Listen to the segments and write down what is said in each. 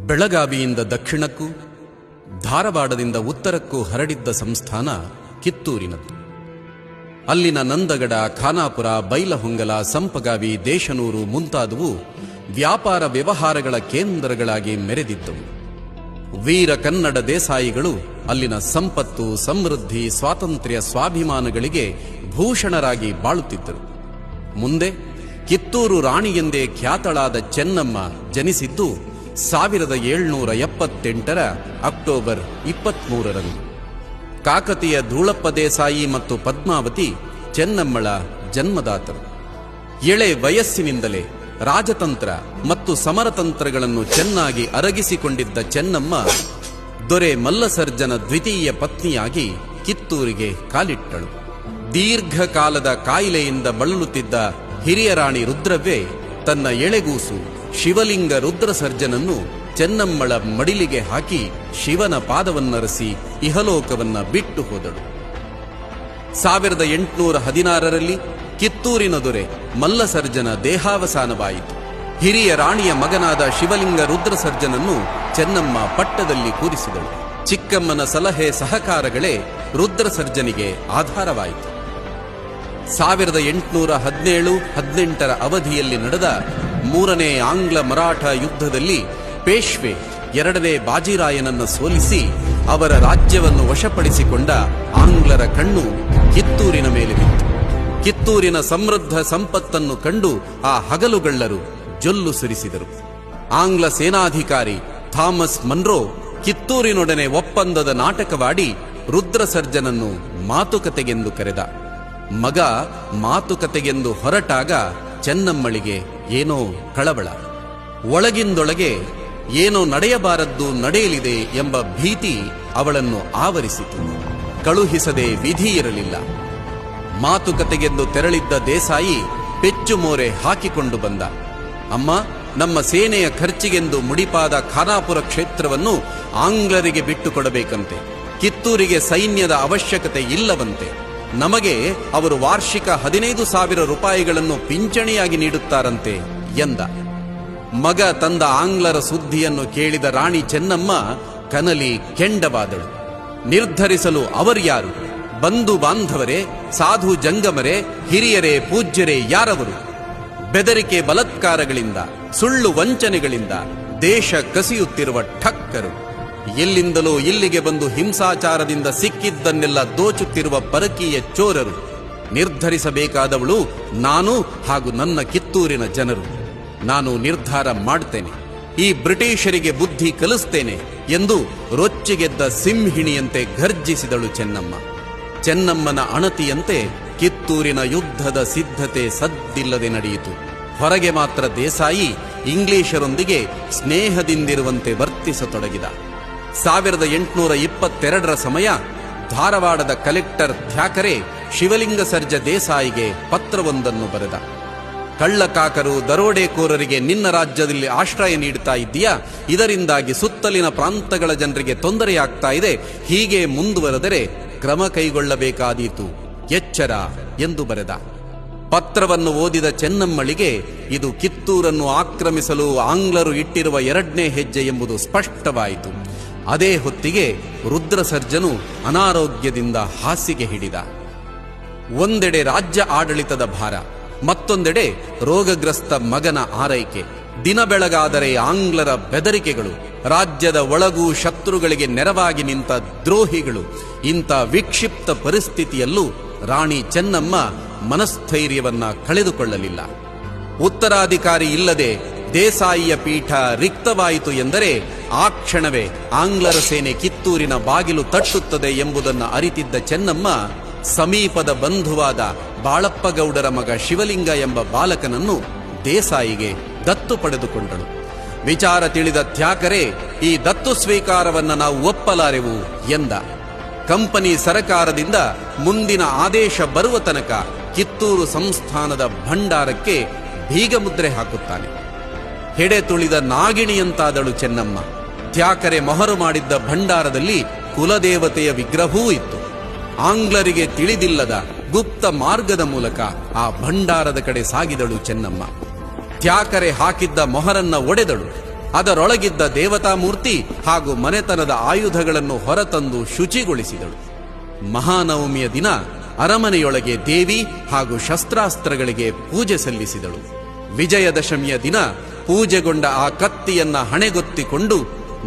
ಬೆಳಗಾವಿಯಿಂದ ದಕ್ಷಿಣಕ್ಕೂ ಧಾರವಾಡದಿಂದ ಉತ್ತರಕ್ಕೂ ಹರಡಿದ್ದ ಸಂಸ್ಥಾನ ಕಿತ್ತೂರಿನದ್ದು. ಅಲ್ಲಿನ ನಂದಗಡ, ಖಾನಾಪುರ, ಬೈಲಹೊಂಗಲ, ಸಂಪಗಾವಿ, ದೇಶನೂರು ಮುಂತಾದವು ವ್ಯಾಪಾರ ವ್ಯವಹಾರಗಳ ಕೇಂದ್ರಗಳಾಗಿ ಮೆರೆದಿದ್ದವು. ವೀರ ಕನ್ನಡ ದೇಸಾಯಿಗಳು ಅಲ್ಲಿನ ಸಂಪತ್ತು, ಸಮೃದ್ಧಿ, ಸ್ವಾತಂತ್ರ್ಯ, ಸ್ವಾಭಿಮಾನಗಳಿಗೆ ಭೂಷಣರಾಗಿ ಬಾಳುತ್ತಿದ್ದರು. ಮುಂದೆ ಕಿತ್ತೂರು ರಾಣಿ ಎಂದೇ ಖ್ಯಾತಳಾದ ಚೆನ್ನಮ್ಮ ಜನಿಸಿದ್ದು 1778 ಅಕ್ಟೋಬರ್ 23ರಂದು. ಕಾಕತಿಯ ಧೂಳಪ್ಪ ದೇಸಾಯಿ ಮತ್ತು ಪದ್ಮಾವತಿ ಚೆನ್ನಮ್ಮಳ ಜನ್ಮದಾತರು. ಎಳೆ ವಯಸ್ಸಿನಿಂದಲೇ ರಾಜತಂತ್ರ ಮತ್ತು ಸಮರತಂತ್ರಗಳನ್ನು ಚೆನ್ನಾಗಿ ಅರಗಿಸಿಕೊಂಡಿದ್ದ ಚೆನ್ನಮ್ಮ ದೊರೆ ಮಲ್ಲಸರ್ಜನ ದ್ವಿತೀಯ ಪತ್ನಿಯಾಗಿ ಕಿತ್ತೂರಿಗೆ ಕಾಲಿಟ್ಟಳು. ದೀರ್ಘಕಾಲದ ಕಾಯಿಲೆಯಿಂದ ಬಳಲುತ್ತಿದ್ದ ಹಿರಿಯ ರಾಣಿ ರುದ್ರವ್ವೆ ತನ್ನ ಎಳೆಗೂಸು ಶಿವಲಿಂಗ ರುದ್ರಸರ್ಜನನ್ನು ಚೆನ್ನಮ್ಮಳ ಮಡಿಲಿಗೆ ಹಾಕಿ ಶಿವನ ಪಾದವನ್ನರಸಿ ಇಹಲೋಕವನ್ನ ಬಿಟ್ಟು ಹೋದಳು. 1816ರಲ್ಲಿ ಕಿತ್ತೂರಿನ ದೊರೆ ಮಲ್ಲಸರ್ಜನ ದೇಹಾವಸಾನವಾಯಿತು. ಹಿರಿಯ ರಾಣಿಯ ಮಗನಾದ ಶಿವಲಿಂಗ ರುದ್ರಸರ್ಜನನ್ನು ಚೆನ್ನಮ್ಮ ಪಟ್ಟದಲ್ಲಿ ಕೂರಿಸಿದಳು. ಚಿಕ್ಕಮ್ಮನ ಸಲಹೆ ಸಹಕಾರಗಳೇ ರುದ್ರಸರ್ಜನಿಗೆ ಆಧಾರವಾಯಿತು. 1817-18 ಅವಧಿಯಲ್ಲಿ ನಡೆದ 3ನೇ ಆಂಗ್ಲ ಮರಾಠ ಯುದ್ಧದಲ್ಲಿ ಪೇಶ್ವೆ 2ನೇ ಬಾಜಿರಾಯನನ್ನು ಸೋಲಿಸಿ ಅವರ ರಾಜ್ಯವನ್ನು ವಶಪಡಿಸಿಕೊಂಡ ಆಂಗ್ಲರ ಕಣ್ಣು ಕಿತ್ತೂರಿನ ಮೇಲೆ ಬಿತ್ತು. ಕಿತ್ತೂರಿನ ಸಮೃದ್ಧ ಸಂಪತ್ತನ್ನು ಕಂಡು ಆ ಹಗಲುಗಳ್ಳರು ಜೊಲ್ಲು ಸುರಿಸಿದರು. ಆಂಗ್ಲ ಸೇನಾಧಿಕಾರಿ ಥಾಮಸ್ ಮನ್ರೋ ಕಿತ್ತೂರಿನೊಡನೆ ಒಪ್ಪಂದದ ನಾಟಕವಾಡಿ ರುದ್ರಸರ್ಜನನ್ನು ಮಾತುಕತೆಗೆಂದು ಕರೆದ. ಮಗ ಮಾತುಕತೆಗೆಂದು ಹೊರಟಾಗ ಚೆನ್ನಮ್ಮಳಿಗೆ ಏನೋ ಕಳವಳ. ಒಳಗಿಂದೊಳಗೆ ಏನೋ ನಡೆಯಬಾರದ್ದು ನಡೆಯಲಿದೆ ಎಂಬ ಭೀತಿ ಅವಳನ್ನು ಆವರಿಸಿತು. ಕಳುಹಿಸದೆ ವಿಧಿ ಇರಲಿಲ್ಲ. ಮಾತುಕತೆಗೆಂದು ತೆರಳಿದ್ದ ದೇಸಾಯಿ ಪೆಚ್ಚು ಮೋರೆ ಹಾಕಿಕೊಂಡು ಬಂದ. ಅಮ್ಮ, ನಮ್ಮ ಸೇನೆಯ ಖರ್ಚಿಗೆಂದು ಮುಡಿಪಾದ ಖಾನಾಪುರ ಕ್ಷೇತ್ರವನ್ನು ಆಂಗ್ಲರಿಗೆ ಬಿಟ್ಟುಕೊಡಬೇಕಂತೆ. ಕಿತ್ತೂರಿಗೆ ಸೈನ್ಯದ ಅವಶ್ಯಕತೆ ಇಲ್ಲವಂತೆ. ನಮಗೆ ಅವರು ವಾರ್ಷಿಕ 15,000 ರೂಪಾಯಿಗಳನ್ನು ಪಿಂಚಣಿಯಾಗಿ ನೀಡುತ್ತಾರಂತೆ ಎಂದ. ಮಗ ತಂದ ಆಂಗ್ಲರ ಸುದ್ದಿಯನ್ನು ಕೇಳಿದ ರಾಣಿ ಚೆನ್ನಮ್ಮ ಕನಲಿ ಕೆಂಡವಾದಳು. ನಿರ್ಧರಿಸಲು ಅವರ್ಯಾರು? ಬಂಧು ಬಾಂಧವರೇ, ಸಾಧು ಜಂಗಮರೇ, ಹಿರಿಯರೇ, ಪೂಜ್ಯರೇ ಯಾರವರು? ಬೆದರಿಕೆ ಬಲತ್ಕಾರಗಳಿಂದ, ಸುಳ್ಳು ವಂಚನೆಗಳಿಂದ ದೇಶ ಕಸಿಯುತ್ತಿರುವ ಠಕ್ಕರು. ಎಲ್ಲಿಂದಲೋ ಇಲ್ಲಿಗೆ ಬಂದು ಹಿಂಸಾಚಾರದಿಂದ ಸಿಕ್ಕಿದ್ದನ್ನೆಲ್ಲ ದೋಚುತ್ತಿರುವ ಪರಕೀಯ ಚೋರರು. ನಿರ್ಧರಿಸಬೇಕಾದವಳು ನಾನು ಹಾಗೂ ನನ್ನ ಕಿತ್ತೂರಿನ ಜನರು. ನಾನು ನಿರ್ಧಾರ ಮಾಡ್ತೇನೆ, ಈ ಬ್ರಿಟಿಷರಿಗೆ ಬುದ್ಧಿ ಕಲಿಸ್ತೇನೆ ಎಂದು ರೊಚ್ಚಿಗೆದ್ದ ಸಿಂಹಿಣಿಯಂತೆ ಘರ್ಜಿಸಿದಳು ಚೆನ್ನಮ್ಮ. ಚೆನ್ನಮ್ಮನ ಅಣತಿಯಂತೆ ಕಿತ್ತೂರಿನ ಯುದ್ಧದ ಸಿದ್ಧತೆ ಸದ್ದಿಲ್ಲದೆ ನಡೆಯಿತು. ಹೊರಗೆ ಮಾತ್ರ ದೇಸಾಯಿ ಇಂಗ್ಲಿಷರೊಂದಿಗೆ ಸ್ನೇಹದಿಂದಿರುವಂತೆ ವರ್ತಿಸತೊಡಗಿದ. 1822ರ ಸಮಯ ಧಾರವಾಡದ ಕಲೆಕ್ಟರ್ ಥ್ಯಾಕರೆ ಶಿವಲಿಂಗ ಸರ್ಜ ದೇಸಾಯಿಗೆ ಪತ್ರವೊಂದನ್ನು ಬರೆದ. ಕಳ್ಳಕಾಕರು, ದರೋಡೆಕೋರರಿಗೆ ನಿನ್ನ ರಾಜ್ಯದಲ್ಲಿ ಆಶ್ರಯ ನೀಡುತ್ತಾ ಇದ್ದೀಯಾ? ಇದರಿಂದಾಗಿ ಸುತ್ತಲಿನ ಪ್ರಾಂತಗಳ ಜನರಿಗೆ ತೊಂದರೆಯಾಗ್ತಾ ಇದೆ. ಹೀಗೆ ಮುಂದುವರೆದರೆ ಕ್ರಮ ಕೈಗೊಳ್ಳಬೇಕಾದೀತು. ಎಚ್ಚರ ಎಂದು ಬರೆದ. ಪತ್ರವನ್ನು ಓದಿದ ಚೆನ್ನಮ್ಮಳಿಗೆ ಇದು ಕಿತ್ತೂರನ್ನು ಆಕ್ರಮಿಸಲು ಆಂಗ್ಲರು ಇಟ್ಟಿರುವ 2ನೇ ಹೆಜ್ಜೆ ಎಂಬುದು ಸ್ಪಷ್ಟವಾಯಿತು. ಅದೇ ಹೊತ್ತಿಗೆ ರುದ್ರಸರ್ಜನು ಅನಾರೋಗ್ಯದಿಂದ ಹಾಸಿಗೆ ಹಿಡಿದ. ಒಂದೆಡೆ ರಾಜ್ಯ ಆಡಳಿತದ ಭಾರ, ಮತ್ತೊಂದೆಡೆ ರೋಗಗ್ರಸ್ತ ಮಗನ ಆರೈಕೆ. ದಿನ ಬೆಳಗಾದರೆ ಆಂಗ್ಲರ ಬೆದರಿಕೆಗಳು, ರಾಜ್ಯದ ಒಳಗೂ ಶತ್ರುಗಳಿಗೆ ನೆರವಾಗಿ ನಿಂತ ದ್ರೋಹಿಗಳು. ಇಂಥ ವಿಕ್ಷಿಪ್ತ ಪರಿಸ್ಥಿತಿಯಲ್ಲೂ ರಾಣಿ ಚೆನ್ನಮ್ಮ ಮನಸ್ಥೈರ್ಯವನ್ನ ಕಳೆದುಕೊಳ್ಳಲಿಲ್ಲ. ಉತ್ತರಾಧಿಕಾರಿ ಇಲ್ಲದೆ ದೇಸಾಯಿಯ ಪೀಠ ರಿಕ್ತವಾಯಿತು ಎಂದರೆ ಆ ಕ್ಷಣವೇ ಆಂಗ್ಲರ ಸೇನೆ ಕಿತ್ತೂರಿನ ಬಾಗಿಲು ತಟ್ಟುತ್ತದೆ ಎಂಬುದನ್ನು ಅರಿತಿದ್ದ ಚೆನ್ನಮ್ಮ ಸಮೀಪದ ಬಂಧುವಾದ ಬಾಳಪ್ಪಗೌಡರ ಮಗ ಶಿವಲಿಂಗ ಎಂಬ ಬಾಲಕನನ್ನು ದೇಸಾಯಿಗೆ ದತ್ತು ಪಡೆದುಕೊಂಡಳು. ವಿಚಾರ ತಿಳಿದ ಥ್ಯಾಕರೆ ಈ ದತ್ತು ಸ್ವೀಕಾರವನ್ನ ನಾವು ಒಪ್ಪಲಾರೆವು ಎಂದ. ಕಂಪನಿ ಸರಕಾರದಿಂದ ಮುಂದಿನ ಆದೇಶ ಬರುವ ತನಕ ಕಿತ್ತೂರು ಸಂಸ್ಥಾನದ ಭಂಡಾರಕ್ಕೆ ಬೀಗಮುದ್ರೆ ಹಾಕುತ್ತಾನೆ. ಹೆಡೆ ತುಳಿದ ನಾಗಿಣಿಯಂತಾದಳು ಚೆನ್ನಮ್ಮ. ಥ್ಯಾಕರೆ ಮೊಹರು ಮಾಡಿದ್ದ ಭಂಡಾರದಲ್ಲಿ ಕುಲದೇವತೆಯ ವಿಗ್ರಹವೂ ಇತ್ತು. ಆಂಗ್ಲರಿಗೆ ತಿಳಿದಿಲ್ಲದ ಗುಪ್ತ ಮಾರ್ಗದ ಮೂಲಕ ಆ ಭಂಡಾರದ ಕಡೆ ಸಾಗಿದಳು ಚೆನ್ನಮ್ಮ. ಥ್ಯಾಕರೆ ಹಾಕಿದ್ದ ಮೊಹರನ್ನ ಒಡೆದಳು. ಅದರೊಳಗಿದ್ದ ದೇವತಾಮೂರ್ತಿ ಹಾಗೂ ಮನೆತನದ ಆಯುಧಗಳನ್ನು ಹೊರತಂದು ಶುಚಿಗೊಳಿಸಿದಳು. ಮಹಾನವಮಿಯ ದಿನ ಅರಮನೆಯೊಳಗೆ ದೇವಿ ಹಾಗೂ ಶಸ್ತ್ರಾಸ್ತ್ರಗಳಿಗೆ ಪೂಜೆ ಸಲ್ಲಿಸಿದಳು. ವಿಜಯದಶಮಿಯ ದಿನ ಪೂಜೆಗೊಂಡ ಆ ಕತ್ತಿಯನ್ನ ಹಣೆಗೊತ್ತಿಕೊಂಡು,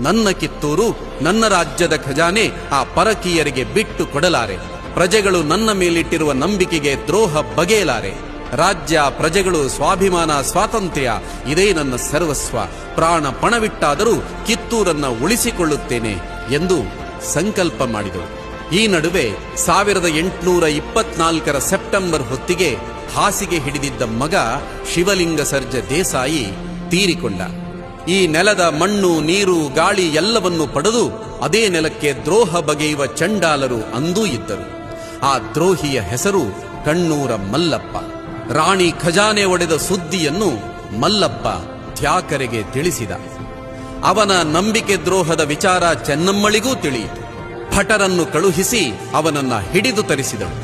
ನನ್ನ ಕಿತ್ತೂರು, ನನ್ನ ರಾಜ್ಯದ ಖಜಾನೆ ಆ ಪರಕೀಯರಿಗೆ ಬಿಟ್ಟು ಕೊಡಲಾರೆ, ಪ್ರಜೆಗಳು ನನ್ನ ಮೇಲಿಟ್ಟಿರುವ ನಂಬಿಕೆಗೆ ದ್ರೋಹ ಬಗೆಯಲಾರೆ, ರಾಜ್ಯ, ಪ್ರಜೆಗಳು, ಸ್ವಾಭಿಮಾನ, ಸ್ವಾತಂತ್ರ್ಯ ಇದೇ ನನ್ನ ಸರ್ವಸ್ವ, ಪ್ರಾಣ ಪಣವಿಟ್ಟಾದರೂ ಕಿತ್ತೂರನ್ನ ಉಳಿಸಿಕೊಳ್ಳುತ್ತೇನೆ ಎಂದು ಸಂಕಲ್ಪ ಮಾಡಿದಳು. ಈ ನಡುವೆ 1824 ಸೆಪ್ಟೆಂಬರ್ ಹೊತ್ತಿಗೆ ಹಾಸಿಗೆ ಹಿಡಿದಿದ್ದ ಮಗ ಶಿವಲಿಂಗ ಸರ್ಜ ದೇಸಾಯಿ ತೀರಿಕೊಂಡ. ಈ ನೆಲದ ಮಣ್ಣು, ನೀರು, ಗಾಳಿ ಎಲ್ಲವನ್ನೂ ಪಡೆದು ಅದೇ ನೆಲಕ್ಕೆ ದ್ರೋಹ ಬಗೆಯುವ ಚಂಡಾಲರು ಅಂದೂ ಇದ್ದರು. ಆ ದ್ರೋಹಿಯ ಹೆಸರು ಕಣ್ಣೂರ ಮಲ್ಲಪ್ಪ. ರಾಣಿ ಖಜಾನೆ ಒಡೆದ ಸುದ್ದಿಯನ್ನು ಮಲ್ಲಪ್ಪ ತ್ಯಾಕರೆಗೆ ತಿಳಿಸಿದ. ಅವನ ನಂಬಿಕೆ ದ್ರೋಹದ ವಿಚಾರ ಚೆನ್ನಮ್ಮಳಿಗೂ ತಿಳಿಯಿತು. ಭಟರನ್ನು ಕಳುಹಿಸಿ ಅವನನ್ನ ಹಿಡಿದು ತರಿಸಿದಳು.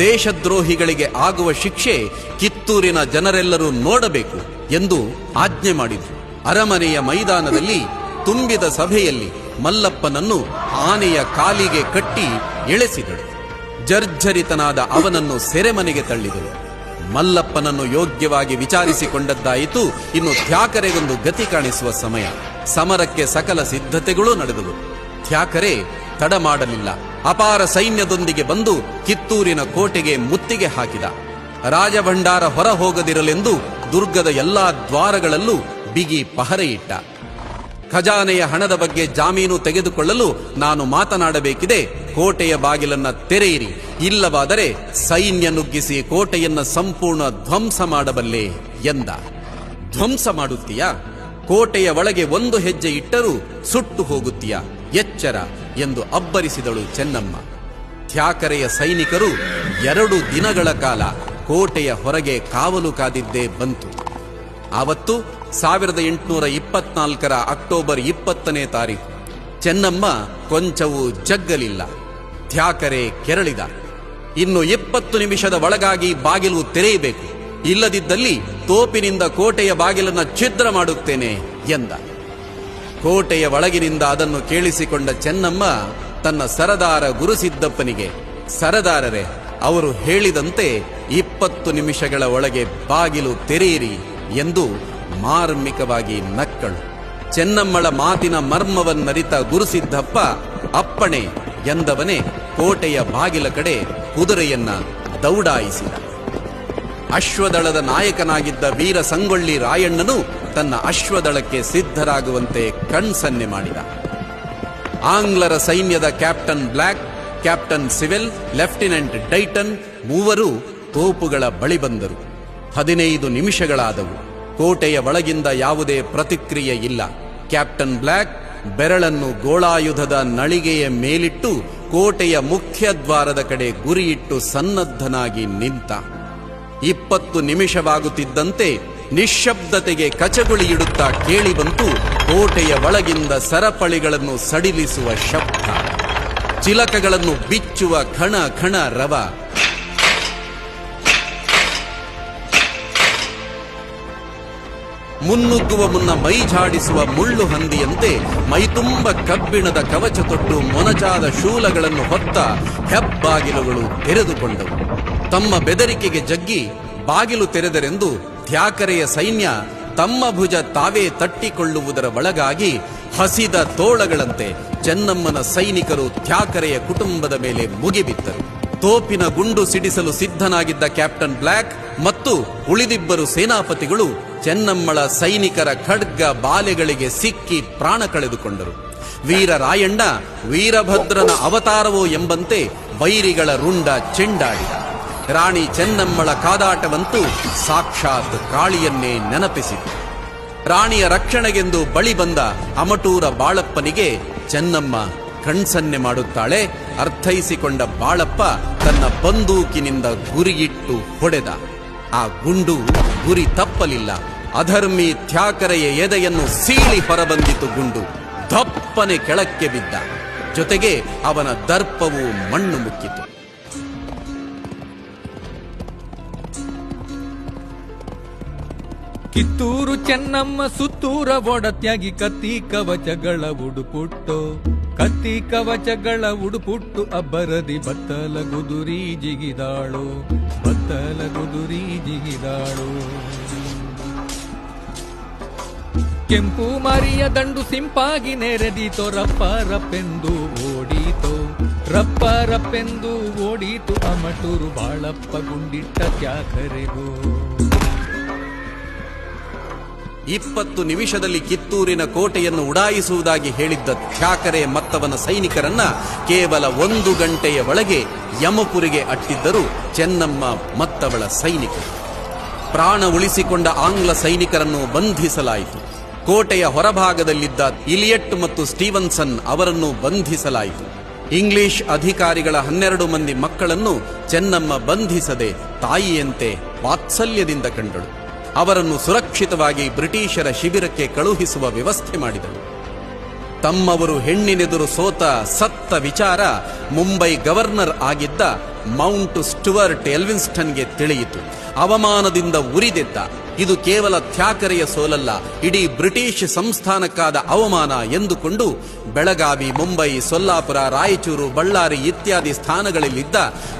ದೇಶದ್ರೋಹಿಗಳಿಗೆ ಆಗುವ ಶಿಕ್ಷೆ ಕಿತ್ತೂರಿನ ಜನರೆಲ್ಲರೂ ನೋಡಬೇಕು ಎಂದು ಆಜ್ಞೆ ಮಾಡಿದರು. ಅರಮನೆಯ ಮೈದಾನದಲ್ಲಿ ತುಂಬಿದ ಸಭೆಯಲ್ಲಿ ಮಲ್ಲಪ್ಪನನ್ನು ಆನೆಯ ಕಾಲಿಗೆ ಕಟ್ಟಿ ಎಳೆಸಿದಳು. ಜರ್ಜರಿತನಾದ ಅವನನ್ನು ಸೆರೆಮನೆಗೆ ತಳ್ಳಿದಳು. ಮಲ್ಲಪ್ಪನನ್ನು ಯೋಗ್ಯವಾಗಿ ವಿಚಾರಿಸಿಕೊಂಡದ್ದಾಯಿತು. ಇನ್ನು ತ್ಯಾಕರೆಗೊಂದು ಗತಿ ಕಾಣಿಸುವ ಸಮಯ. ಸಮರಕ್ಕೆ ಸಕಲ ಸಿದ್ಧತೆಗಳೂ ನಡೆದವು. ತ್ಯಾಕರೆ ತಡ ಮಾಡಲಿಲ್ಲ. ಅಪಾರ ಸೈನ್ಯದೊಂದಿಗೆ ಬಂದು ಕಿತ್ತೂರಿನ ಕೋಟೆಗೆ ಮುತ್ತಿಗೆ ಹಾಕಿದ. ರಾಜಭಂಡಾರ ಹೊರ ಹೋಗದಿರಲೆಂದು ದುರ್ಗದ ಎಲ್ಲಾ ದ್ವಾರಗಳಲ್ಲೂ ಬಿಗಿ ಪಹರೆ ಇಟ್ಟ. ಖಜಾನೆಯ ಹಣದ ಬಗ್ಗೆ ಜಾಮೀನು ತೆಗೆದುಕೊಳ್ಳಲು ನಾನು ಮಾತನಾಡಬೇಕಿದೆ, ಕೋಟೆಯ ಬಾಗಿಲನ್ನ ತೆರೆಯಿರಿ, ಇಲ್ಲವಾದರೆ ಸೈನ್ಯ ನುಗ್ಗಿಸಿ ಕೋಟೆಯನ್ನ ಸಂಪೂರ್ಣ ಧ್ವಂಸ ಮಾಡಬಲ್ಲೆ ಎಂದ. ಧ್ವಂಸ ಮಾಡುತ್ತೀಯಾ? ಕೋಟೆಯ ಒಳಗೆ ಒಂದು ಹೆಜ್ಜೆ ಇಟ್ಟರೂ ಸುಟ್ಟು ಹೋಗುತ್ತೀಯಾ? ಎಚ್ಚರ ಎಂದು ಅಬ್ಬರಿಸಿದಳು ಚೆನ್ನಮ್ಮ. ತ್ಯಾಕರೆಯ ಸೈನಿಕರು 2 ದಿನಗಳ ಕಾಲ ಕೋಟೆಯ ಹೊರಗೆ ಕಾವಲು ಕಾದಿದ್ದೇ ಬಂತು. ಆವತ್ತು 1824 ಅಕ್ಟೋಬರ್ 20ನೇ ತಾರೀಕು. ಚೆನ್ನಮ್ಮ ಕೊಂಚವೂ ಜಗ್ಗಲಿಲ್ಲ. ತ್ಯಾಕರೆ ಕೆರಳಿದ. ಇನ್ನು 20 ನಿಮಿಷದ ಒಳಗಾಗಿ ಬಾಗಿಲು ತೆರೆಯಬೇಕು, ಇಲ್ಲದಿದ್ದಲ್ಲಿ ತೋಪಿನಿಂದ ಕೋಟೆಯ ಬಾಗಿಲನ್ನು ಛಿದ್ರ ಮಾಡುತ್ತೇನೆ ಎಂದ. ಕೋಟೆಯ ಒಳಗಿನಿಂದ ಅದನ್ನು ಕೇಳಿಸಿಕೊಂಡ ಚೆನ್ನಮ್ಮ ತನ್ನ ಸರದಾರ ಗುರುಸಿದ್ದಪ್ಪನಿಗೆ, ಸರದಾರರೇ, ಅವರು ಹೇಳಿದಂತೆ 20 ನಿಮಿಷಗಳ ಒಳಗೆ ಬಾಗಿಲು ತೆರೆಯಿರಿ ಎಂದು ಮಾರ್ಮಿಕವಾಗಿ ನಕ್ಕಳು. ಚೆನ್ನಮ್ಮಳ ಮಾತಿನ ಮರ್ಮವನ್ನರಿತ ಗುರುಸಿದ್ದಪ್ಪ ಅಪ್ಪಣೆ ಎಂದವನೇ ಕೋಟೆಯ ಬಾಗಿಲ ಕಡೆ ಕುದುರೆಯನ್ನ ದೌಡಾಯಿಸಿದ. ಅಶ್ವದಳದ ನಾಯಕನಾಗಿದ್ದ ವೀರ ಸಂಗೊಳ್ಳಿ ರಾಯಣ್ಣನು ತನ್ನ ಅಶ್ವದಳಕ್ಕೆ ಸಿದ್ಧರಾಗುವಂತೆ ಕಣ್ಸನ್ನೆ ಮಾಡಿದ. ಆಂಗ್ಲರ ಸೈನ್ಯದ captain Black, captain Sewell, lieutenant Dighton ಮೂವರು ತೋಪುಗಳ ಬಳಿ ಬಂದರು. 15 ನಿಮಿಷಗಳಾದವು. ಕೋಟೆಯ ಒಳಗಿಂದ ಯಾವುದೇ ಪ್ರತಿಕ್ರಿಯೆ ಇಲ್ಲ. ಕ್ಯಾಪ್ಟನ್ ಬ್ಲ್ಯಾಕ್ ಬೆರಳನ್ನು ಗೋಳಾಯುಧದ ನಳಿಗೆಯ ಮೇಲಿಟ್ಟು ಕೋಟೆಯ ಮುಖ್ಯ ದ್ವಾರದ ಕಡೆ ಗುರಿಯಿಟ್ಟು ಸನ್ನದ್ಧನಾಗಿ ನಿಂತ. 20 ನಿಮಿಷವಾಗುತ್ತಿದ್ದಂತೆ ನಿಶ್ಶಬ್ದತೆಗೆ ಕಚಗುಳಿಯಿಡುತ್ತಾ ಕೇಳಿಬಂತು ಕೋಟೆಯ ಒಳಗಿಂದ ಸರಪಳಿಗಳನ್ನು ಸಡಿಲಿಸುವ ಶಬ್ದ, ಚಿಲಕಗಳನ್ನು ಬಿಚ್ಚುವ ಖಣ ಖಣ ರವ. ಮುನ್ನುಗ್ಗುವ ಮುನ್ನ ಮೈಜಾಡಿಸುವ ಮುಳ್ಳು ಹಂದಿಯಂತೆ ಮೈತುಂಬ ಕಬ್ಬಿಣದ ಕವಚ ತೊಟ್ಟು ಮೊನಚಾದ ಶೂಲಗಳನ್ನು ಹೊತ್ತ ಹೆಬ್ಬಾಗಿಲುಗಳು ತೆರೆದುಕೊಂಡವು. ತಮ್ಮ ಬೆದರಿಕೆಗೆ ಜಗ್ಗಿ ಬಾಗಿಲು ತೆರೆದರೆಂದು ತ್ಯಾಕರೆಯ ಸೈನ್ಯ ತಮ್ಮ ಭುಜ ತಾವೇ ತಟ್ಟಿಕೊಳ್ಳುವುದರ ಒಳಗಾಗಿ ಹಸಿದ ತೋಳಗಳಂತೆ ಚೆನ್ನಮ್ಮನ ಸೈನಿಕರು ತ್ಯಾಕರೆಯ ಕುಟುಂಬದ ಮೇಲೆ ಮುಗಿಬಿದ್ದರು. ತೋಪಿನ ಗುಂಡು ಸಿಡಿಸಲು ಸಿದ್ಧನಾಗಿದ್ದ ಕ್ಯಾಪ್ಟನ್ ಬ್ಲ್ಯಾಕ್ ಮತ್ತು ಉಳಿದಿಬ್ಬರು ಸೇನಾಪತಿಗಳು ಚೆನ್ನಮ್ಮಳ ಸೈನಿಕರ ಖಡ್ಗ ಬಾಲೆಗಳಿಗೆ ಸಿಕ್ಕಿ ಪ್ರಾಣ ಕಳೆದುಕೊಂಡರು. ವೀರರಾಯಣ್ಣ ವೀರಭದ್ರನ ಅವತಾರವೋ ಎಂಬಂತೆ ವೈರಿಗಳ ರುಂಡ ಚೆಂಡಾಡಿದ. ರಾಣಿ ಚೆನ್ನಮ್ಮಳ ಕಾದಾಟವಂತೂ ಸಾಕ್ಷಾತ್ ಕಾಳಿಯನ್ನೇ ನೆನಪಿಸಿತು. ರಾಣಿಯ ರಕ್ಷಣೆಗೆಂದು ಬಳಿ ಬಂದ ಅಮಟೂರ ಬಾಳಪ್ಪನಿಗೆ ಚೆನ್ನಮ್ಮ ಕಣ್ಸನ್ನೆ ಮಾಡುತ್ತಾಳೆ. ಅರ್ಥೈಸಿಕೊಂಡ ಬಾಳಪ್ಪ ತನ್ನ ಬಂದೂಕಿನಿಂದ ಗುರಿಯಿಟ್ಟು ಹೊಡೆದ. ಆ ಗುಂಡು ಗುರಿ ತಪ್ಪಲಿಲ್ಲ. ಅಧರ್ಮಿ ತ್ಯಾಕರೆಯ ಎದೆಯನ್ನು ಸೀಳಿ ಹೊರಬಂದಿತು. ಗುಂಡು ದಪ್ಪನೆ ಕೆಳಕ್ಕೆ ಬಿದ್ದ. ಜೊತೆಗೆ ಅವನ ದರ್ಪವು ಮಣ್ಣು ಮುಕ್ಕಿತು. ಕಿತ್ತೂರು ಚೆನ್ನಮ್ಮ ಸುತ್ತೂರ ಒಡತ್ಯಾಗಿ ಕತ್ತಿ ಕವಚಗಳ ಉಡುಪುಟ್ಟು ಅಬ್ಬರದಿ ಬತ್ತಲ ಗುದುರಿ ಜಿಗಿದಾಳು ಕೆಂಪು ಮಾರಿಯ ದಂಡು ಸಿಂಪಾಗಿ ನೆರೆದೀತೋ ರಪ್ಪ ರಪ್ಪೆಂದು ಓಡೀತು ಅಮಟೂರು ಬಾಳಪ್ಪ ಗುಂಡಿಟ್ಟ ತ್ಯಾಕರೆಗೂ 20 ನಿಮಿಷದಲ್ಲಿ ಕಿತ್ತೂರಿನ ಕೋಟೆಯನ್ನು ಉಡಾಯಿಸುವುದಾಗಿ ಹೇಳಿದ್ದ ತ್ಯಾಕರೆ ಮತ್ತವನ ಸೈನಿಕರನ್ನ ಕೇವಲ 1 ಗಂಟೆಯ ಒಳಗೆ ಯಮಪುರಿಗೆ ಅಟ್ಟಿದ್ದರು ಚೆನ್ನಮ್ಮ ಮತ್ತವಳ ಸೈನಿಕರು. ಪ್ರಾಣ ಉಳಿಸಿಕೊಂಡ ಆಂಗ್ಲ ಸೈನಿಕರನ್ನು ಬಂಧಿಸಲಾಯಿತು. ಕೋಟೆಯ ಹೊರಭಾಗದಲ್ಲಿದ್ದ ಇಲಿಯಟ್ ಮತ್ತು ಸ್ಟೀವನ್ಸನ್ ಅವರನ್ನು ಬಂಧಿಸಲಾಯಿತು. ಇಂಗ್ಲಿಷ್ ಅಧಿಕಾರಿಗಳ 12 ಮಂದಿ ಮಕ್ಕಳನ್ನು ಚೆನ್ನಮ್ಮ ಬಂಧಿಸದೆ ತಾಯಿಯಂತೆ ವಾತ್ಸಲ್ಯದಿಂದ ಕಂಡಳು. ಅವರನ್ನು ಸುರಕ್ಷಿತವಾಗಿ ಬ್ರಿಟಿಷರ ಶಿಬಿರಕ್ಕೆ ಕಳುಹಿಸುವ ವ್ಯವಸ್ಥೆ ಮಾಡಿದಳು. ತಮ್ಮವರು ಹೆಣ್ಣಿನೆದುರು ಸತ್ತ ವಿಚಾರ ಮುಂಬೈ ಗವರ್ನರ್ ಆಗಿದ್ದ ಮೌಂಟ್ ಸ್ಟುವರ್ಟ್ ಎಲ್ವಿನ್ಸ್ಟನ್ಗೆ ತಿಳಿಯಿತು. ಅವಮಾನದಿಂದ ಉರಿದೆದ್ದ. ಇದು ಕೇವಲ ತ್ಯಾಕರೆಯ ಸೋಲಲ್ಲ, ಇಡೀ ಬ್ರಿಟಿಷ್ ಸಂಸ್ಥಾನಕ್ಕಾದ ಅವಮಾನ ಎಂದುಕೊಂಡು ಬೆಳಗಾವಿ, ಮುಂಬೈ, ಸೊಲ್ಲಾಪುರ, ರಾಯಚೂರು, ಬಳ್ಳಾರಿ ಇತ್ಯಾದಿ ಸ್ಥಾನಗಳಲ್ಲಿದ್ದ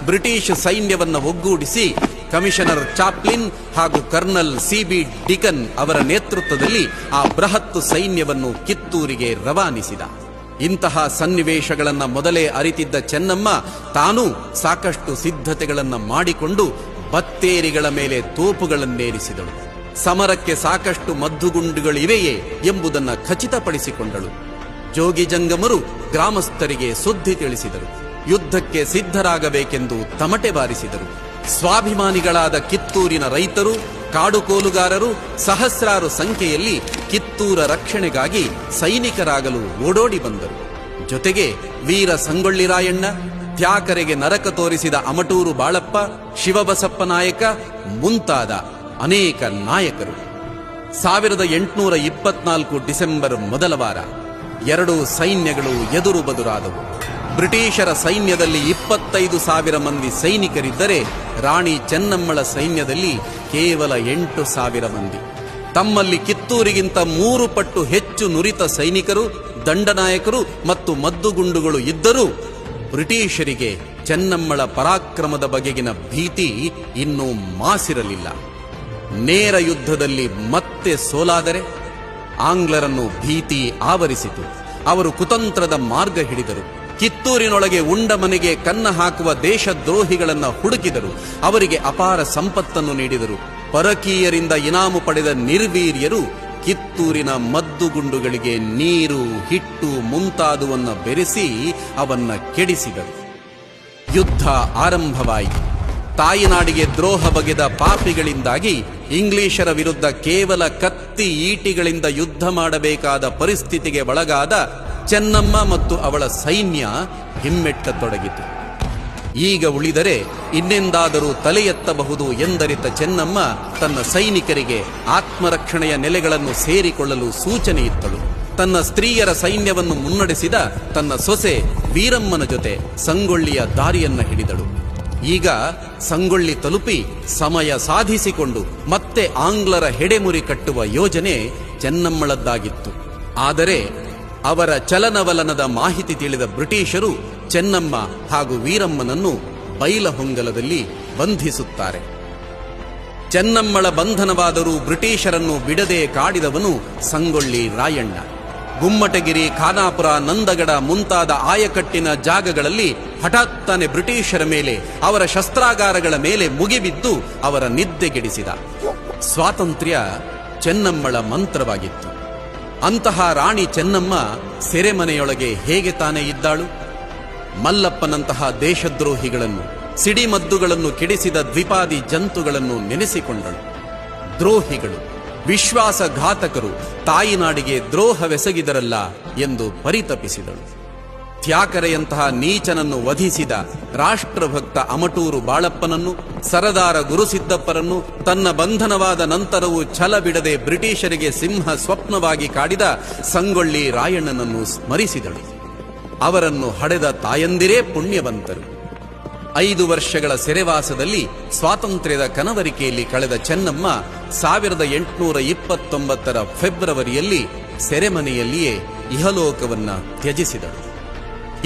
ಬ್ರಿಟಿಷ್ ಸೈನ್ಯವನ್ನು ಒಗ್ಗೂಡಿಸಿ ಕಮಿಷನರ್ ಚಾಪ್ಲಿನ್ ಹಾಗೂ ಕರ್ನಲ್ ಸಿ.ಬಿ. ಡಿಕನ್ ಅವರ ನೇತೃತ್ವದಲ್ಲಿ ಆ ಬೃಹತ್ ಸೈನ್ಯವನ್ನು ಕಿತ್ತೂರಿಗೆ ರವಾನಿಸಿದ. ಇಂತಹ ಸನ್ನಿವೇಶಗಳನ್ನು ಮೊದಲೇ ಅರಿತಿದ್ದ ಚೆನ್ನಮ್ಮ ತಾನೂ ಸಾಕಷ್ಟು ಸಿದ್ಧತೆಗಳನ್ನು ಮಾಡಿಕೊಂಡು ಬತ್ತೇರಿಗಳ ಮೇಲೆ ತೋಪುಗಳನ್ನೇರಿಸಿದಳು. ಸಮರಕ್ಕೆ ಸಾಕಷ್ಟು ಮದ್ದುಗುಂಡುಗಳಿವೆಯೇ ಎಂಬುದನ್ನು ಖಚಿತಪಡಿಸಿಕೊಂಡಳು. ಜೋಗಿ ಜಂಗಮರು ಗ್ರಾಮಸ್ಥರಿಗೆ ಸುದ್ದಿ ತಿಳಿಸಿದರು. ಯುದ್ಧಕ್ಕೆ ಸಿದ್ಧರಾಗಬೇಕೆಂದು ತಮಟೆ ಬಾರಿಸಿದರು. ಸ್ವಾಭಿಮಾನಿಗಳಾದ ಕಿತ್ತೂರಿನ ರೈತರು, ಕಾಡುಕೋಲುಗಾರರು ಸಹಸ್ರಾರು ಸಂಖ್ಯೆಯಲ್ಲಿ ಕಿತ್ತೂರ ರಕ್ಷಣೆಗಾಗಿ ಸೈನಿಕರಾಗಲು ಓಡೋಡಿ ಬಂದರು. ಜೊತೆಗೆ ವೀರ ಸಂಗೊಳ್ಳಿ ರಾಯಣ್ಣ, ತ್ಯಾಕರೆಗೆ ನರಕ ತೋರಿಸಿದ ಅಮಟೂರು ಬಾಳಪ್ಪ, ಶಿವಬಸಪ್ಪ ನಾಯಕ ಮುಂತಾದ ಅನೇಕ ನಾಯಕರು. 1824 ಡಿಸೆಂಬರ್ ಮೊದಲ ವಾರ 2 ಸೈನ್ಯಗಳು ಎದುರು ಬದುರಾದವು. ಬ್ರಿಟಿಷರ ಸೈನ್ಯದಲ್ಲಿ 25,000 ಮಂದಿ ಸೈನಿಕರಿದ್ದರೆ ರಾಣಿ ಚೆನ್ನಮ್ಮಳ ಸೈನ್ಯದಲ್ಲಿ ಕೇವಲ 8,000 ಮಂದಿ. ತಮ್ಮಲ್ಲಿ ಕಿತ್ತೂರಿಗಿಂತ 3 ಪಟ್ಟು ಹೆಚ್ಚು ನುರಿತ ಸೈನಿಕರು, ದಂಡನಾಯಕರು ಮತ್ತು ಮದ್ದುಗುಂಡುಗಳು ಇದ್ದರೂ ಬ್ರಿಟಿಷರಿಗೆ ಚೆನ್ನಮ್ಮಳ ಪರಾಕ್ರಮದ ಬಗೆಗಿನ ಭೀತಿ ಇನ್ನೂ ಮಾಸಿರಲಿಲ್ಲ. ನೇರ ಯುದ್ಧದಲ್ಲಿ ಮತ್ತೆ ಸೋಲಾದರೆ ಆಂಗ್ಲರನ್ನು ಭೀತಿ ಆವರಿಸಿತು. ಅವರು ಕುತಂತ್ರದ ಮಾರ್ಗ ಹಿಡಿದರು. ಕಿತ್ತೂರಿನೊಳಗೆ ಉಂಡ ಮನೆಗೆ ಕನ್ನ ಹಾಕುವ ದೇಶದ್ರೋಹಿಗಳನ್ನು ಹುಡುಕಿದರು. ಅವರಿಗೆ ಅಪಾರ ಸಂಪತ್ತನ್ನು ನೀಡಿದರು. ಪರಕೀಯರಿಂದ ಇನಾಮು ಪಡೆದ ನಿರ್ವೀರ್ಯರು ಕಿತ್ತೂರಿನ ಮದ್ದುಗುಂಡುಗಳಿಗೆ ನೀರು, ಹಿಟ್ಟು ಮುಂತಾದುವನ್ನ ಬೆರೆಸಿ ಅವನ್ನ ಕೆಡಿಸಿದರು. ಯುದ್ಧ ಆರಂಭವಾಯಿತು. ತಾಯಿನಾಡಿಗೆ ದ್ರೋಹ ಬಗೆದ ಪಾಪಿಗಳಿಂದಾಗಿ ಇಂಗ್ಲಿಷರ ವಿರುದ್ಧ ಕೇವಲ ಕತ್ತಿ ಈಟಿಗಳಿಂದ ಯುದ್ಧ ಮಾಡಬೇಕಾದ ಪರಿಸ್ಥಿತಿಗೆ ಒಳಗಾದ ಚೆನ್ನಮ್ಮ ಮತ್ತು ಅವಳ ಸೈನ್ಯ ಹಿಮ್ಮೆಟ್ಟತೊಡಗಿತು. ಈಗ ಉಳಿದರೆ ಇನ್ನೆಂದಾದರೂ ತಲೆ ಎತ್ತಬಹುದು ಎಂದರಿತ ಚೆನ್ನಮ್ಮ ತನ್ನ ಸೈನಿಕರಿಗೆ ಆತ್ಮರಕ್ಷಣೆಯ ನೆಲೆಗಳನ್ನು ಸೇರಿಕೊಳ್ಳಲು ಸೂಚನೆ ಇತ್ತಳು. ತನ್ನ ಸ್ತ್ರೀಯರ ಸೈನ್ಯವನ್ನು ಮುನ್ನಡೆಸಿದ ತನ್ನ ಸೊಸೆ ವೀರಮ್ಮನ ಜೊತೆ ಸಂಗೊಳ್ಳಿಯ ದಾರಿಯನ್ನ ಹಿಡಿದಳು. ಈಗ ಸಂಗೊಳ್ಳಿ ತಲುಪಿ ಸಮಯ ಸಾಧಿಸಿಕೊಂಡು ಮತ್ತೆ ಆಂಗ್ಲರ ಹೆಡೆಮುರಿ ಕಟ್ಟುವ ಯೋಜನೆ ಚೆನ್ನಮ್ಮಳದ್ದಾಗಿತ್ತು. ಆದರೆ ಅವರ ಚಲನವಲನದ ಮಾಹಿತಿ ತಿಳಿದ ಬ್ರಿಟಿಷರು ಚೆನ್ನಮ್ಮ ಹಾಗೂ ವೀರಮ್ಮನನ್ನು ಬೈಲಹೊಂಗಲದಲ್ಲಿ ಬಂಧಿಸುತ್ತಾರೆ. ಚೆನ್ನಮ್ಮಳ ಬಂಧನವಾದರೂ ಬ್ರಿಟಿಷರನ್ನು ಬಿಡದೆ ಕಾಡಿದವನು ಸಂಗೊಳ್ಳಿ ರಾಯಣ್ಣ. ಗುಮ್ಮಟಗಿರಿ, ಖಾನಾಪುರ, ನಂದಗಡ ಮುಂತಾದ ಆಯಕಟ್ಟಿನ ಜಾಗಗಳಲ್ಲಿ ಹಠಾತ್ತನೆ ಬ್ರಿಟಿಷರ ಮೇಲೆ, ಅವರ ಶಸ್ತ್ರಾಗಾರಗಳ ಮೇಲೆ ಮುಗಿಬಿದ್ದು ಅವರ ನಿದ್ದೆಗೆಡಿಸಿದ. ಸ್ವಾತಂತ್ರ್ಯ ಚೆನ್ನಮ್ಮಳ ಮಂತ್ರವಾಗಿತ್ತು. ಅಂತಹ ರಾಣಿ ಚೆನ್ನಮ್ಮ ಸೆರೆಮನೆಯೊಳಗೆ ಹೇಗೆ ತಾನೇ ಇದ್ದಾಳು? ಮಲ್ಲಪ್ಪನಂತಹ ದೇಶದ್ರೋಹಿಗಳನ್ನು, ಸಿಡಿಮದ್ದುಗಳನ್ನು ಕೆಡಿಸಿದ ದ್ವಿಪಾದಿ ಜಂತುಗಳನ್ನು ನೆನೆಸಿಕೊಂಡಳು. ದ್ರೋಹಿಗಳು, ವಿಶ್ವಾಸಘಾತಕರು ತಾಯಿನಾಡಿಗೆ ದ್ರೋಹವೆಸಗಿದರಲ್ಲ ಎಂದು ಪರಿತಪಿಸಿದಳು. ತ್ಯಾಕರೆಯಂತಹ ನೀಚನನ್ನು ವಧಿಸಿದ ರಾಷ್ಟ್ರಭಕ್ತ ಅಮಟೂರು ಬಾಳಪ್ಪನನ್ನು, ಸರದಾರ ಗುರುಸಿದ್ದಪ್ಪರನ್ನು, ತನ್ನ ಬಂಧನವಾದ ನಂತರವೂ ಛಲ ಬಿಡದೆ ಬ್ರಿಟಿಷರಿಗೆ ಸಿಂಹ ಸ್ವಪ್ನವಾಗಿ ಕಾಡಿದ ಸಂಗೊಳ್ಳಿ ರಾಯಣ್ಣನನ್ನು ಸ್ಮರಿಸಿದಳು. ಅವರನ್ನು ಹಡೆದ ತಾಯಂದಿರೇ ಪುಣ್ಯವಂತರು. 5 ವರ್ಷಗಳ ಸೆರೆವಾಸದಲ್ಲಿ ಸ್ವಾತಂತ್ರ್ಯದ ಕನವರಿಕೆಯಲ್ಲಿ ಕಳೆದ ಚೆನ್ನಮ್ಮ 1829 ಫೆಬ್ರವರಿಯಲ್ಲಿ ಸೆರೆಮನೆಯಲ್ಲಿಯೇ ಇಹಲೋಕವನ್ನ ತ್ಯಜಿಸಿದಳು.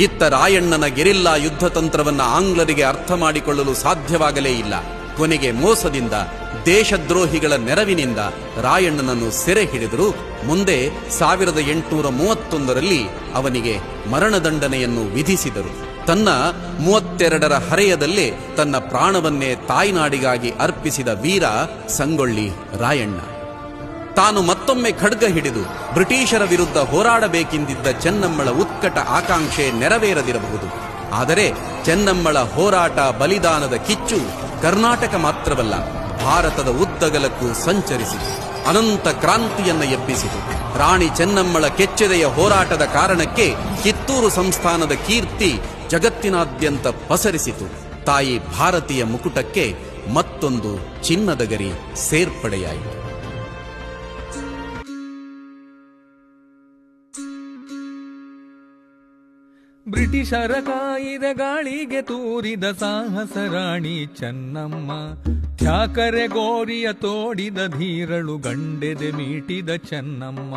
ಇತ್ತ ರಾಯಣ್ಣನ ಗೆರಿಲ್ಲಾ ಯುದ್ಧ ತಂತ್ರವನ್ನ ಆಂಗ್ಲರಿಗೆ ಅರ್ಥ ಮಾಡಿಕೊಳ್ಳಲು ಸಾಧ್ಯವಾಗಲೇ ಇಲ್ಲ. ಕೊನೆಗೆ ಮೋಸದಿಂದ, ದೇಶದ್ರೋಹಿಗಳ ನೆರವಿನಿಂದ ರಾಯಣ್ಣನನ್ನು ಸೆರೆ ಹಿಡಿದರು. ಮುಂದೆ 1831ರಲ್ಲಿ ಅವನಿಗೆ ಮರಣದಂಡನೆಯನ್ನು ವಿಧಿಸಿದರು. ತನ್ನ 32ರ ಹರೆಯದಲ್ಲೇ ತನ್ನ ಪ್ರಾಣವನ್ನೇ ತಾಯ್ನಾಡಿಗಾಗಿ ಅರ್ಪಿಸಿದ ವೀರ ಸಂಗೊಳ್ಳಿ ರಾಯಣ್ಣ. ತಾನು ಮತ್ತೊಮ್ಮೆ ಖಡ್ಗ ಹಿಡಿದು ಬ್ರಿಟಿಷರ ವಿರುದ್ಧ ಹೋರಾಡಬೇಕೆಂದಿದ್ದ ಚೆನ್ನಮ್ಮಳ ಉತ್ಕಟ ಆಕಾಂಕ್ಷೆ ನೆರವೇರದಿರಬಹುದು. ಆದರೆ ಚೆನ್ನಮ್ಮಳ ಹೋರಾಟ, ಬಲಿದಾನದ ಕಿಚ್ಚು ಕರ್ನಾಟಕ ಮಾತ್ರವಲ್ಲ, ಭಾರತದ ಉದ್ದಗಲಕ್ಕೂ ಸಂಚರಿಸಿತು. ಅನಂತ ಕ್ರಾಂತಿಯನ್ನ ಎಬ್ಬಿಸಿತು. ರಾಣಿ ಚೆನ್ನಮ್ಮಳ ಕೆಚ್ಚೆದೆಯ ಹೋರಾಟದ ಕಾರಣಕ್ಕೆ ಕಿತ್ತೂರು ಸಂಸ್ಥಾನದ ಕೀರ್ತಿ ಜಗತ್ತಿನಾದ್ಯಂತ ಪಸರಿಸಿತು. ತಾಯಿ ಭಾರತೀಯ ಮುಕುಟಕ್ಕೆ ಮತ್ತೊಂದು ಚಿನ್ನದ ಗರಿ ಸೇರ್ಪಡೆಯಾಯಿತು. ಬ್ರಿಟಿಷರ ಕಾಯಿದ ಗಾಳಿಗೆ ತೂರಿದ ಸಾಹಸ ರಾಣಿ ಚೆನ್ನಮ್ಮ, ಠ್ಯಾಕರೆ ಗೋರಿಯ ತೋಡಿದ ಧೀರಳು, ಗಂಡೆದೆ ಮೀಟಿದ ಚೆನ್ನಮ್ಮ.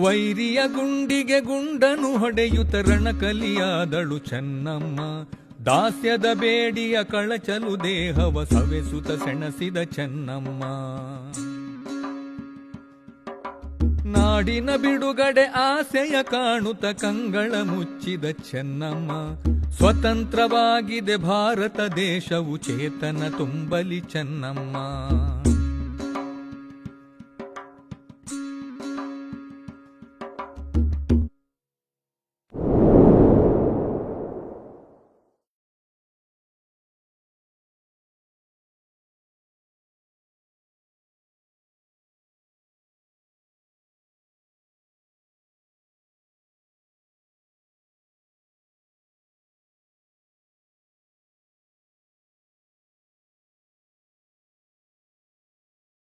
ವೈರಿಯ ಗುಂಡಿಗೆ ಗುಂಡನು ಹೊಡೆಯುತ್ತ ರಣಕಲಿಯಾದಳು ಚೆನ್ನಮ್ಮ. ದಾಸ್ಯದ ಬೇಡಿಯ ಕಳಚಲು ದೇಹವ ಸವೆಸುತ್ತ ಸೆಣಸಿದ ಚೆನ್ನಮ್ಮ. ನಾಡಿನ ಬಿಡುಗಡೆ ಆಸೆಯ ಕಾಣುತ್ತ ಕಂಗಳ ಮುಚ್ಚಿದ ಚೆನ್ನಮ್ಮ. ಸ್ವತಂತ್ರವಾಗಿದೆ ಭಾರತ ದೇಶವು, ಚೇತನ ತುಂಬಲಿ ಚೆನ್ನಮ್ಮ.